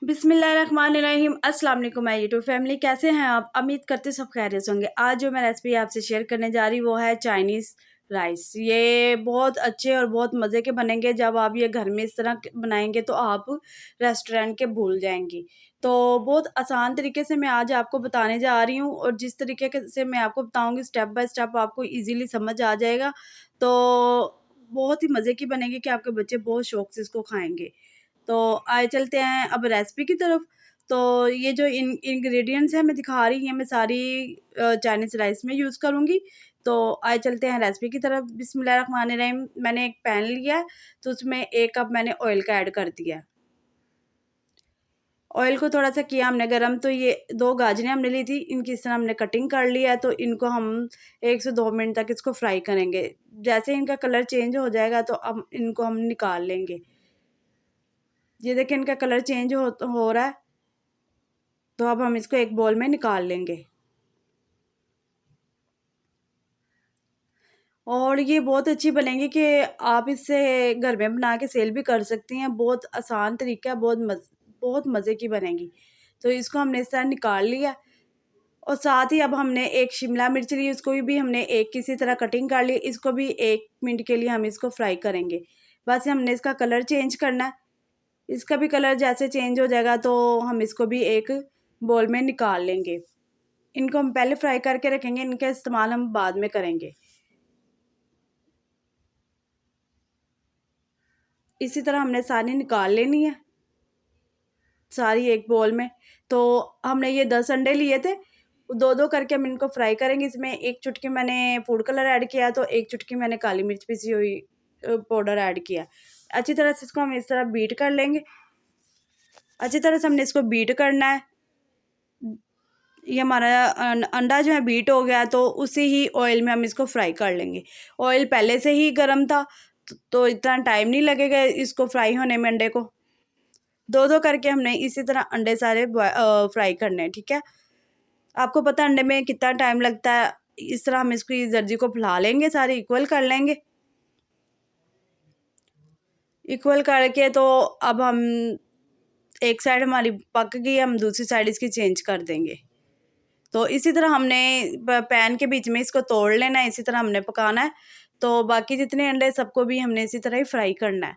बिस्मिल्लाहिर्रहमानिर्रहीम। अस्सलाम वालेकुम माय यूट्यूब फैमिली, कैसे हैं आप? उम्मीद करते सब खैरियत से होंगे। आज जो मैं रेसिपी आपसे शेयर करने जा रही वो है चाइनीज़ राइस। ये बहुत अच्छे और बहुत मज़े के बनेंगे। जब आप ये घर में इस तरह बनाएंगे तो आप रेस्टोरेंट के भूल जाएंगी। तो बहुत आसान तरीके से मैं आज आपको बताने जा रही हूँ, और जिस तरीके से मैं आपको बताऊँगी स्टेप बाय स्टेप आपको ईज़िली समझ आ जाएगा। तो बहुत ही मज़े की बनेगी कि आपके बच्चे बहुत शौक से इसको खाएंगे। तो आए चलते हैं अब रेसिपी की तरफ। तो ये जो इंग्रेडिएंट्स हैं मैं दिखा रही हैं, मैं सारी चाइनीज़ राइस में यूज़ करूँगी। तो आए चलते हैं रेसिपी की तरफ। बिस्मिल्लाहिर्रहमानिर्रहीम। मैंने एक पैन लिया है, तो उसमें 1 कप मैंने ऑयल का ऐड कर दिया। ऑयल को थोड़ा सा किया हमने गरम, तो ये 2 गाजरें हमने ली थी, इनकी इस तरह हमने कटिंग कर लिया है। तो इनको हम 1 से 2 मिनट तक इसको फ्राई करेंगे। जैसे इनका कलर चेंज हो जाएगा तो अब इनको हम निकाल लेंगे। ये देखिए इनका कलर चेंज हो रहा है, तो अब हम इसको एक बाउल में निकाल लेंगे। और ये बहुत अच्छी बनेगी कि आप इससे घर में बना के सेल भी कर सकती हैं। बहुत आसान तरीका है, बहुत मज़े की बनेगी। तो इसको हमने इस तरह निकाल लिया, और साथ ही अब हमने एक शिमला मिर्च ली, उसको भी हमने एक किसी तरह कटिंग कर ली। इसको भी 1 मिनट के लिए हम इसको फ्राई करेंगे। बस हमने इसका कलर चेंज करना है। इसका भी कलर जैसे चेंज हो जाएगा तो हम इसको भी एक बाउल में निकाल लेंगे। इनको हम पहले फ्राई करके रखेंगे, इनका इस्तेमाल हम बाद में करेंगे। इसी तरह हमने सारी निकाल लेनी है, सारी एक बाउल में। तो हमने ये 10 अंडे लिए थे, 2-2 करके हम इनको फ्राई करेंगे। इसमें 1 चुटकी मैंने फूड कलर ऐड किया, तो 1 चुटकी मैंने काली मिर्च पिसी हुई पाउडर ऐड किया। अच्छी तरह से इसको हम इस तरह बीट कर लेंगे। अच्छी तरह से हमने इसको बीट करना है। ये हमारा अंडा जो है बीट हो गया, तो उसी ही ऑयल में हम इसको फ्राई कर लेंगे। ऑयल पहले से ही गर्म था, तो इतना टाइम नहीं लगेगा इसको फ्राई होने में अंडे को। 2-2 करके हमने इसी तरह अंडे सारे फ्राई करने हैं, ठीक है। आपको पता है अंडे में कितना टाइम लगता है। इस तरह हम इसकी जर्जी को फैला लेंगे, सारे इक्वल कर लेंगे। इक्वल करके तो अब हम एक साइड हमारी पक गई, हम दूसरी साइड इसकी चेंज कर देंगे। तो इसी तरह हमने पैन के बीच में इसको तोड़ लेना है, इसी तरह हमने पकाना है। तो बाकी जितने अंडे सबको भी हमने इसी तरह ही फ्राई करना है।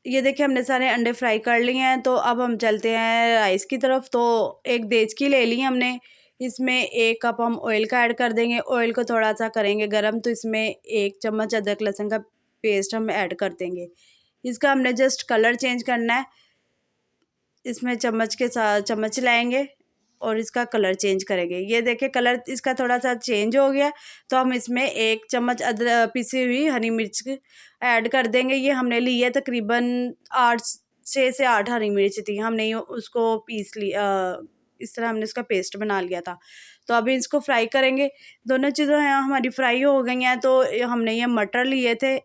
ये देखिए हमने सारे अंडे फ्राई कर लिए हैं। तो अब हम चलते हैं राइस की तरफ। तो एक देचकी ले ली हमने, इसमें 1 कप हम ऑयल का ऐड कर देंगे। ऑयल को थोड़ा सा करेंगे गरम, तो इसमें 1 चम्मच अदरक लहसुन का पेस्ट हम ऐड कर देंगे। इसका हमने जस्ट कलर चेंज करना है। इसमें चम्मच के साथ चम्मच लाएंगे और इसका कलर चेंज करेंगे। ये देखिए कलर इसका थोड़ा सा चेंज हो गया, तो हम इसमें 1 चम्मच अदरक पिसी हुई हरी मिर्च ऐड कर देंगे। ये हमने ली है तकरीबन 6 से 8 हरी मिर्च थी, हमने उसको पीस लिया। इस तरह हमने इसका पेस्ट बना लिया था। तो अभी इसको फ्राई करेंगे। दोनों चीज़ें हमारी फ्राई हो गई हैं। तो हमने ये मटर लिए थे,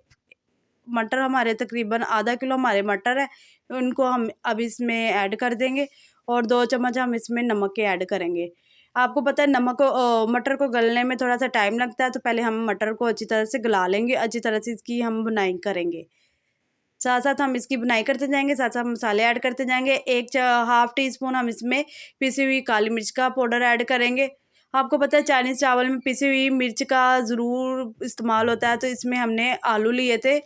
मटर हमारे तकरीबन आधा किलो हमारे मटर है, उनको हम अब इसमें ऐड कर देंगे। और 2 चम्मच हम इसमें नमक के ऐड करेंगे। आपको पता है नमक को मटर को गलने में थोड़ा सा टाइम लगता है, तो पहले हम मटर को अच्छी तरह से गला लेंगे। अच्छी तरह से इसकी हम बुनाई करेंगे। साथ साथ हम इसकी बुनाई करते जाएंगे, साथ साथ मसाले ऐड करते जाएंगे। 1/2 टी-स्पून हम इसमें पिसी हुई काली मिर्च का पाउडर ऐड करेंगे। आपको पता है चाइनीज़ चावल में पिसी हुई मिर्च का ज़रूर इस्तेमाल होता है। तो इसमें हमने आलू लिए थे,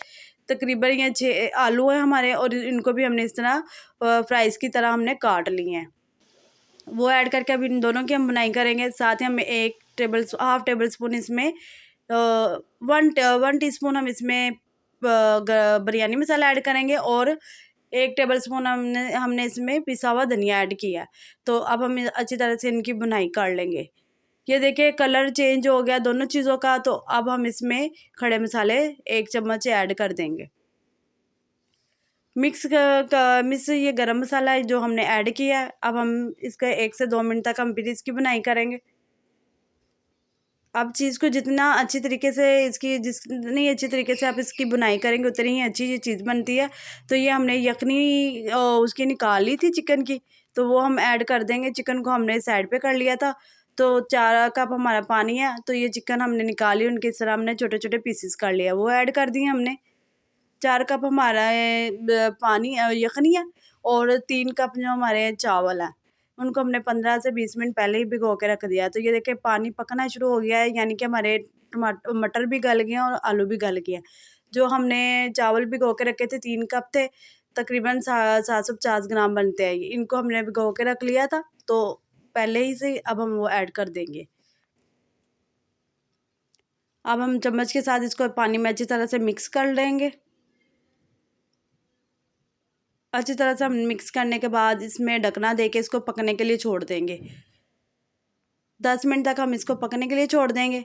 तकरीबन ये 6 आलू हैं हमारे, और इनको भी हमने इस तरह फ्राइज़ की तरह हमने काट लिए हैं। वो ऐड करके अब इन दोनों की हम बुनाई करेंगे। साथ ही हम 1 टेबल स्पून इसमें 1 टीस्पून हम इसमें बिरयानी मसाला ऐड करेंगे, और 1 टेबल स्पून हमने इसमें पिसा हुआ धनिया ऐड किया। तो अब हम अच्छी तरह से इनकी बुनाई कर लेंगे। ये देखिए कलर चेंज हो गया दोनों चीज़ों का। तो अब हम इसमें खड़े मसाले 1 चम्मच ऐड कर देंगे। मिक्स ये गरम मसाला है जो हमने ऐड किया है। अब हम इसका 1 से 2 मिनट तक हम फिर इसकी बुनाई करेंगे। अब चीज़ को जितना अच्छी तरीके से जितनी अच्छी तरीके से आप इसकी बुनाई करेंगे उतनी ही अच्छी ये चीज़ बनती है। तो ये हमने यखनी उसकी निकाल ली थी चिकन की, तो वो हम ऐड कर देंगे। चिकन को हमने साइड पे कर लिया था। तो 4 कप हमारा पानी है, तो ये चिकन हमने निकाली, उनके इस तरह हमने छोटे छोटे पीसेस कर लिया, वो ऐड कर दिए हमने। 4 कप हमारा पानी यखनी है और 3 कप जो हमारे चावल हैं उनको हमने 15 से 20 मिनट पहले ही भिगो के रख दिया। तो ये देखिए पानी पकना शुरू हो गया है, यानी कि हमारे मटर भी गल गए हैं और आलू भी गल गए हैं। जो हमने चावल भिगो के रखे थे 3 कप थे, तकरीबन 750 ग्राम बनते हैं। इनको हमने भिगो के रख लिया था तो पहले ही से अब हम वो ऐड कर देंगे। अब हम चम्मच के साथ इसको पानी में अच्छी तरह से मिक्स कर लेंगे। अच्छी तरह से हम मिक्स करने के बाद इसमें ढकना देके इसको पकने के लिए छोड़ देंगे। 10 मिनट तक हम इसको पकने के लिए छोड़ देंगे।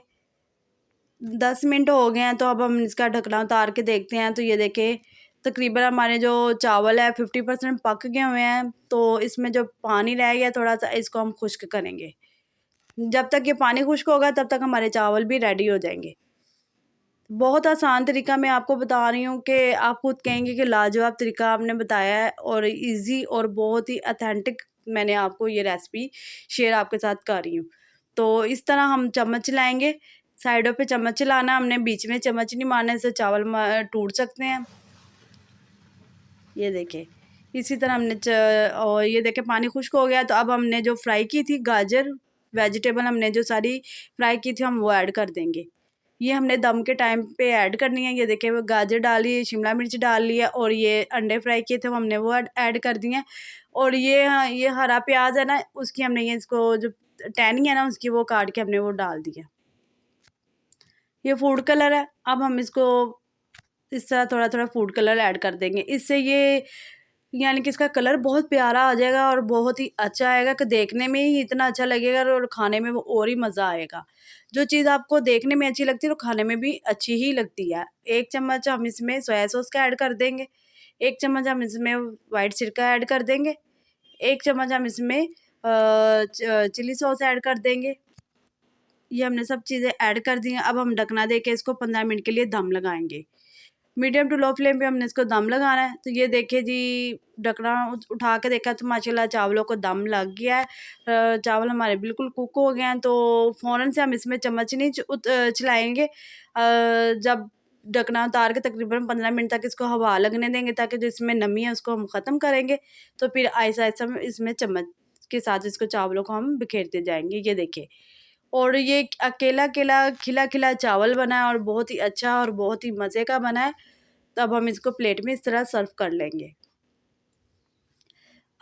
10 मिनट हो गए हैं तो अब हम इसका ढकना उतार के देखते हैं। तो ये देखें तकरीबन हमारे जो चावल है 50% पक गए हुए हैं। तो इसमें जो पानी रह गया थोड़ा सा, इसको हम खुश्क करेंगे। जब तक ये पानी खुश्क होगा तब तक हमारे चावल भी रेडी हो जाएंगे। बहुत आसान तरीका मैं आपको बता रही हूँ कि आप खुद कहेंगे कि लाजवाब तरीका आपने बताया है और इजी और बहुत ही ऑथेंटिक मैंने आपको ये रेसिपी शेयर आपके साथ कर रही हूँ। तो इस तरह हम चम्मच चलाएंगे, साइडों पे चम्मच चलाना, हमने बीच में चम्मच नहीं मारना, इससे चावल टूट सकते हैं। ये देखें इसी तरह हमने और ये देखें पानी खुश्क हो गया। तो अब हमने जो फ्राई की थी गाजर वेजिटेबल हमने जो सारी फ्राई की थी हम वो ऐड कर देंगे। ये हमने दम के टाइम पे ऐड करनी है। ये देखें वो गाजर डाली, शिमला मिर्च डाल लिया और ये अंडे फ्राई किए थे वो हमने वो ऐड कर दिए। और ये हरा प्याज है ना, उसकी हमने ये इसको जो टहनी है ना उसकी वो काट के हमने वो डाल दिया। ये फूड कलर है, अब हम इसको इस तरह थोड़ा थोड़ा फूड कलर ऐड कर देंगे। इससे ये यानी कि इसका कलर बहुत प्यारा आ जाएगा और बहुत ही अच्छा आएगा कि देखने में ही इतना अच्छा लगेगा और खाने में वो और ही मज़ा आएगा। जो चीज़ आपको देखने में अच्छी लगती है वो खाने में भी अच्छी ही लगती है। 1 चम्मच हम इसमें सोया सॉस का ऐड कर देंगे, 1 चम्मच हम इसमें वाइट सिरका ऐड कर देंगे, 1 चम्मच हम इसमें चिली सॉस ऐड कर देंगे। ये हमने सब चीज़ें ऐड कर दी हैं। अब हम ढकना दे के इसको 15 मिनट के लिए दम लगाएंगे। मीडियम टू लो फ्लेम पे हमने इसको दम लगाना है। तो ये देखिए जी ढकना उठा के देखा तो माशाल्लाह चावलों को दम लग गया है। चावल हमारे बिल्कुल कुक हो गए हैं। तो फ़ौरन से हम इसमें चम्मच नहीं चलाएँगे। जब ढकना उतार के तकरीबन 15 मिनट तक इसको हवा लगने देंगे ताकि जो इसमें नमी है उसको हम ख़त्म करेंगे। तो फिर आहिस्ता-आहिस्ता इसमें चम्मच के साथ इसको चावलों को हम बिखेरते जाएँगे। ये देखिए और ये अकेला-अकेला खिला-खिला चावल बना है और बहुत ही अच्छा और बहुत ही मज़े का बना है। तब हम इसको प्लेट में इस तरह सर्व कर लेंगे।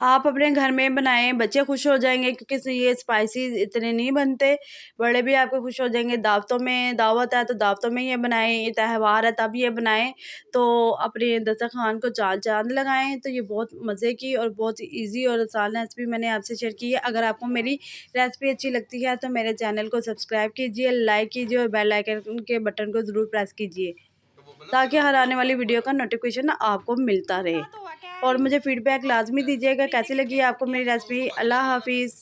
आप अपने घर में बनाएँ, बच्चे खुश हो जाएँगे क्योंकि ये स्पाइसी इतने नहीं बनते, बड़े भी आपके खुश हो जाएँगे। दावतों में दावत है तो दावतों में ये बनाएँ, ये त्योहार है तब ये बनाएँ, तो अपने दस्तरख़्वान को चाँद लगाएँ। तो ये बहुत मज़े की और बहुत ईज़ी और आसान रेसिपी मैंने आपसे शेयर की है। अगर आपको मेरी रेसिपी अच्छी लगती है तो मेरे चैनल को सब्सक्राइब कीजिए, लाइक कीजिए और बेल आइकन के बटन को ज़रूर प्रेस कीजिए ताकि हर आने वाली वीडियो का नोटिफिकेशन आपको मिलता रहे। और मुझे फ़ीडबैक लाज़मी दीजिएगा कैसी लगी आपको मेरी रेसिपी। अल्लाह हाफ़िज़।